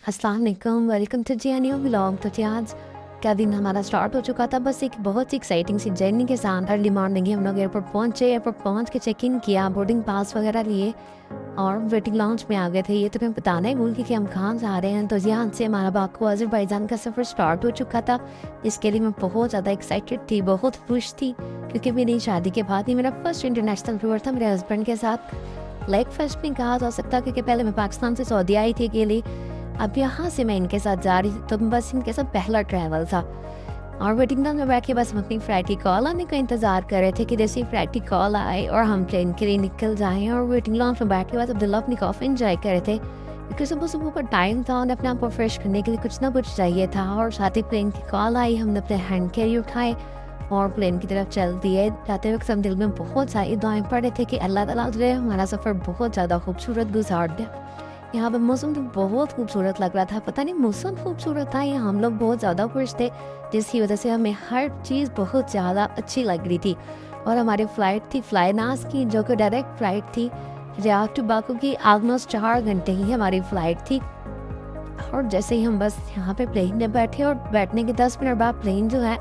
अस्सलाम वालेकुम, welcome to जी न्यू व्लॉग। तो जी आज का दिन हमारा स्टार्ट हो चुका था, बस एक बहुत ही एक्साइटिंग सी जर्नी के साथ। अर्ली मॉर्निंग ही हम लोग एयरपोर्ट पहुंचे, एयरपोर्ट पहुंच के चेक इन किया, बोर्डिंग पास वगैरह लिए और वेटिंग लॉन्च में आ गए थे। ये तो मैं बताना ही भूल गई कि हम कहाँ जा रहे हैं। तो यहाँ से हमारा बाकू अज़रबैजान का सफ़र स्टार्ट हो चुका था। इसके लिए मैं बहुत ज़्यादा एक्साइटेड थी, बहुत खुश थी, क्योंकि मेरी शादी के बाद ही मेरा फर्स्ट इंटरनेशनल टूर था मेरे हस्बैंड के साथ। लाइक फर्स्ट में कहा जा सकता, क्योंकि पहले मैं पाकिस्तान से सऊदी आई थी अकेली, अब यहाँ से मैं इनके साथ जा रही थी, तो बस इनके साथ पहला ट्रैवल था। और वेटिंग लॉन्च में बैठ के बस हम अपनी फ्लाइट की कॉल आने का इंतज़ार कर रहे थे कि जैसे ही फ्लाइट की कॉल आए और हम ट्रेन के लिए निकल जाएं। और वेटिंग लॉन्च में बैठ के बाद अब्दुल्ला अपनी कॉफ़ी इंजॉय कर रहे थे, क्योंकि सुबह सुबह का टाइम था और अपने आप को फ्रेश करने के लिए कुछ ना कुछ चाहिए था। और साथ ही प्लेन की कॉल आई, हमने अपने हैंड कैरी उठाए और प्लेन की तरफ चल दिए। जाते वक्त हम दिल में बहुत सारी दुआएं पढ़ रहे थे कि अल्लाह ताला जो है हमारा सफ़र बहुत ज़्यादा खूबसूरत गुजार दे। यहाँ पर मौसम तो बहुत खूबसूरत लग रहा था, पता नहीं मौसम खूबसूरत था या हम लोग बहुत ज़्यादा खुश थे, जिसकी वजह से हमें हर चीज़ बहुत ज़्यादा अच्छी लग रही थी। और हमारी फ़्लाइट थी फ्लाइनास की, जो कि डायरेक्ट फ़्लाइट थी रियाद टू बाकू की। ऑलमोस्ट 4 घंटे ही हमारी फ़्लाइट थी। और जैसे ही हम बस यहाँ पे प्लेन में बैठे और बैठने के 10 मिनट बाद प्लेन जो है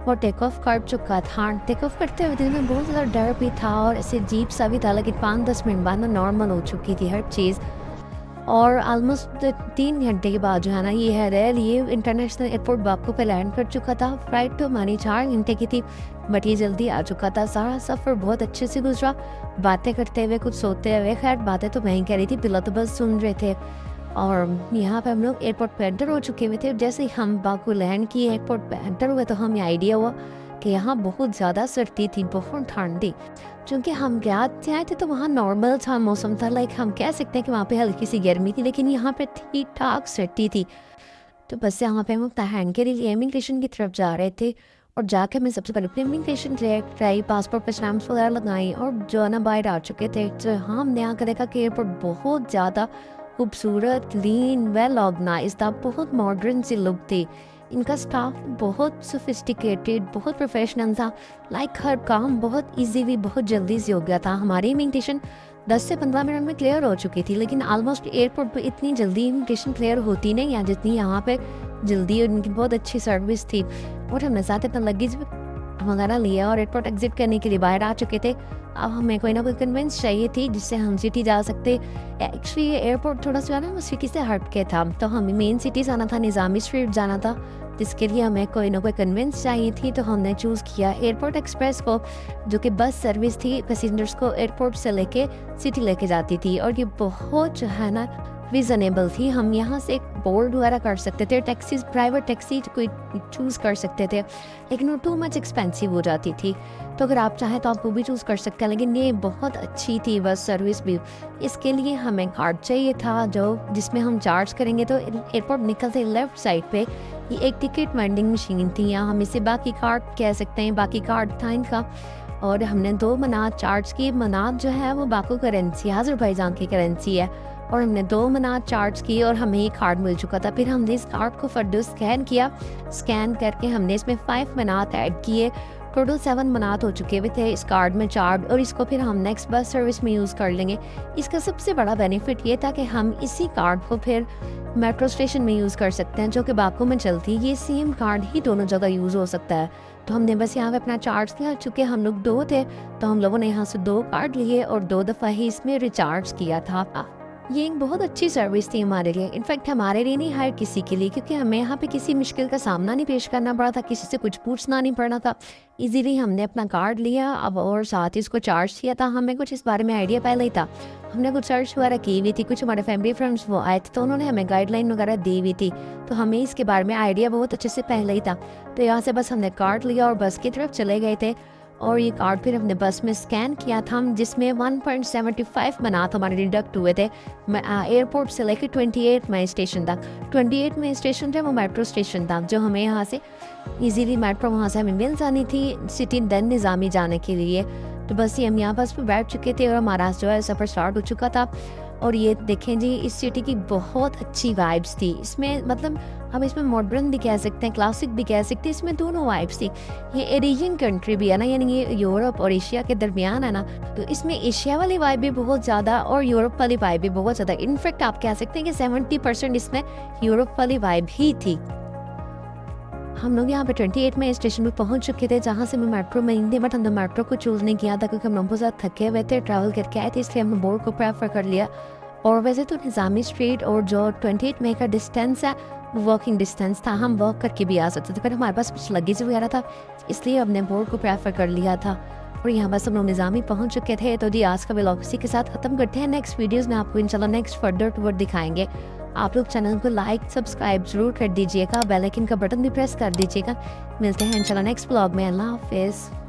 वो टेक ऑफ कर चुका था। टेक ऑफ करते हुए दिल में बहुत ज़्यादा डर भी था और ऐसे अजीब सा भी था, लेकिन 5-10 मिनट बाद नॉर्मल हो चुकी थी हर चीज़। और ऑलमोस्ट 3 घंटे के बाद जो है ना, ये है रेल, ये इंटरनेशनल एयरपोर्ट बाकू पे लैंड कर चुका था। फ्लाइट तो हमारी 4 घंटे की थी, बट ये जल्दी आ चुका था। सारा सफ़र बहुत अच्छे से गुजरा, बातें करते हुए, कुछ सोते हुए। खैर बातें तो मैं ही कह रही थी, पिला तो बस सुन रहे थे। और यहाँ पे हम लोग एयरपोर्ट पे एंटर हो चुके हुए थे। जैसे ही हम बाकू लैंड किए, एयरपोर्ट पे एंटर हुए, तो हमें आइडिया हुआ कि यहाँ बहुत ज़्यादा सर्दी थी, बहुत ठंड थी। क्योंकि हम रियाद से आए थे तो वहाँ नॉर्मल था मौसम था, लाइक हम कह सकते हैं कि वहाँ पे हल्की सी गर्मी थी, लेकिन यहाँ पे ठीक ठाक सर्दी थी। तो बस यहाँ पे हम अपना हैंड के लिए इमिग्रेशन की तरफ जा रहे थे। और जाके मैं सबसे पहले अपनी इमिग्रेशन चेक कराई, पासपोर्ट पर स्टैम्प्स वगैरह लगाई और जो है ना बाहर आ चुके थे। तो हाँ, हमने यहाँ देखा कि एयरपोर्ट बहुत ज़्यादा खूबसूरत, क्लीन, वेल ऑर्गेनाइज था, बहुत मॉडर्न सी लुक थी। इनका स्टाफ बहुत सोफिस्टिकेटेड, बहुत प्रोफेशनल था। लाइक हर काम बहुत इजीली, बहुत जल्दी से हो गया था। हमारी इमिग्रेशन 10 से 15 मिनट में क्लियर हो चुकी थी, लेकिन ऑलमोस्ट एयरपोर्ट पे इतनी जल्दी इमिग्रेशन क्लियर होती नहीं है जितनी यहाँ पे जल्दी। और इनकी बहुत अच्छी सर्विस थी। और हमने साथ इतना लगेज वगैरह लिया और एयरपोर्ट एग्जिट करने के लिए बाहर आ चुके थे। अब हमें कोई ना कोई कन्वेंस चाहिए थी जिससे हम सिटी जा सकते। एक्चुअली ये एयरपोर्ट थोड़ा सा ना सिटी से हट के था, तो हमें मेन सिटी जाना था, निज़ामी स्ट्रीट जाना था, जिसके लिए हमें कोई ना कोई कन्वेंस चाहिए थी। तो हमने चूज़ किया एयरपोर्ट एक्सप्रेस को, जो कि बस सर्विस थी, पैसेंजर्स को एयरपोर्ट से लेके सिटी लेके जाती थी। और ये बहुत जो है ना रीज़नेबल थी। हम यहाँ से एक बोर्ड वगैरह कर सकते थे, टैक्सीज, प्राइवेट टैक्सी कोई चूज़ कर सकते थे, लेकिन वो टू मच एक्सपेंसिव हो जाती थी। तो अगर आप चाहें तो आप वो भी चूज़ कर सकते हैं, लेकिन ये बहुत अच्छी थी बस सर्विस भी। इसके लिए हमें कार्ड चाहिए था जो जिसमें हम चार्ज करेंगे। तो एयरपोर्ट निकलते लेफ्ट साइड पे ये एक टिकट वेंडिंग मशीन थी, या हम इसे बाकी कार्ड कह सकते हैं, बाकी कार्ड था इनका। और हमने 2 मनात चार्ज की। मनात जो है वो बाकू करेंसी, अज़रबैजान की करेंसी है। और हमने 2 मनात चार्ज की और हमें ये कार्ड मिल चुका था। फिर हमने इस कार्ड को फर्दर स्कैन किया, स्कैन करके हमने इसमें 5 मनात ऐड किए। टोटल 7 मनात हो चुके हुए थे इस कार्ड में चार्ज, और इसको फिर हम नेक्स्ट बस सर्विस में यूज़ कर लेंगे। इसका सबसे बड़ा बेनिफिट ये था कि हम इसी कार्ड को फिर मेट्रो स्टेशन में यूज़ कर सकते हैं, जो कि बाकू में चलती है। ये सेम कार्ड ही दोनों जगह यूज़ हो सकता है। तो हमने बस यहाँ पे अपना चार्ज किया, चूँकि हम लोग 2 थे तो हम लोगों ने यहाँ से 2 कार्ड लिए और 2 दफ़ा ही इसमें रिचार्ज किया था। ये एक बहुत अच्छी सर्विस थी हमारे लिए, इनफैक्ट हमारे लिए नहीं, हर किसी के लिए, क्योंकि हमें यहाँ पे किसी मुश्किल का सामना नहीं पेश करना पड़ा था, किसी से कुछ पूछना नहीं पड़ा था। इजीली हमने अपना कार्ड लिया अब और साथ ही इसको चार्ज किया था। हमें कुछ इस बारे में आइडिया पहले ही था, हमने कुछ सर्च वगैरह की हुई थी, कुछ हमारे फैमिली फ्रेंड्स वो आए थे तो उन्होंने हमें गाइडलाइन वगैरह दी हुई थी, तो हमें इसके बारे में आइडिया बहुत अच्छे से पहले ही था। तो यहाँ से बस हमने कार्ड लिया और बस की तरफ चले गए थे। और ये कार्ड फिर हमने बस में स्कैन किया था, जिसमें 1.75 मनात हमारे डिडक्ट हुए थे एयरपोर्ट से लेकर 28 मई स्टेशन तक। 28 मई स्टेशन जो वो मेट्रो स्टेशन था, जो हमें यहाँ से इजीली मेट्रो वहाँ से हमें मिल जानी थी सिटी देन निज़ामी जाने के लिए। तो बस ये हम यहाँ बस पे बैठ चुके थे और हमारा जो है सफ़र स्टार्ट हो चुका था। और ये देखें जी, इस सिटी की बहुत अच्छी वाइब्स थी इसमें, मतलब हम इसमें मॉडर्न भी कह सकते हैं, क्लासिक भी कह सकते हैं, इसमें दोनों वाइब्स थी। ये एशियन कंट्री भी है ना, यानी ये यूरोप और एशिया के दरमियान है ना, तो इसमें एशिया वाली वाइब भी बहुत ज़्यादा और यूरोप वाली वाइब भी बहुत ज़्यादा। इनफैक्ट आप कह सकते हैं कि 70% इसमें यूरोप वाली वाइब ही थी। हम लोग यहाँ पे 28 में स्टेशन पे पहुँच चुके थे, जहाँ से मैं मेट्रो में थे, बट हमने मेट्रो को चूज़ नहीं किया था क्योंकि हम लोग बहुत ज़्यादा थके हुए थे, ट्रैवल करके आए थे, इसलिए हमने बोर्ड को प्रेफर कर लिया। और वैसे तो निज़ामी स्ट्रीट और जो 28 में का डिस्टेंस है वो वॉकिंग डिस्टेंस था, हम वॉक करके भी आ सकते थे, पर हमारे पास कुछ लगेज वगैरह था, इसलिए हमने बोर्ड को प्रेफर कर लिया था। और यहाँ बस हम लोग निज़ामी पहुँच चुके थे। तो जी आज का व्लॉग इसी के साथ ख़त्म करते हैं। नेक्स्ट वीडियोज़ में आपको इंशाल्लाह नेक्स्ट फर्दर टूर दिखाएंगे। आप लोग चैनल को लाइक सब्सक्राइब जरूर कर दीजिएगा, बेल आइकन का बटन भी प्रेस कर दीजिएगा। मिलते हैं इंशाल्लाह नेक्स्ट व्लॉग में। अल्लाह हाफिज़।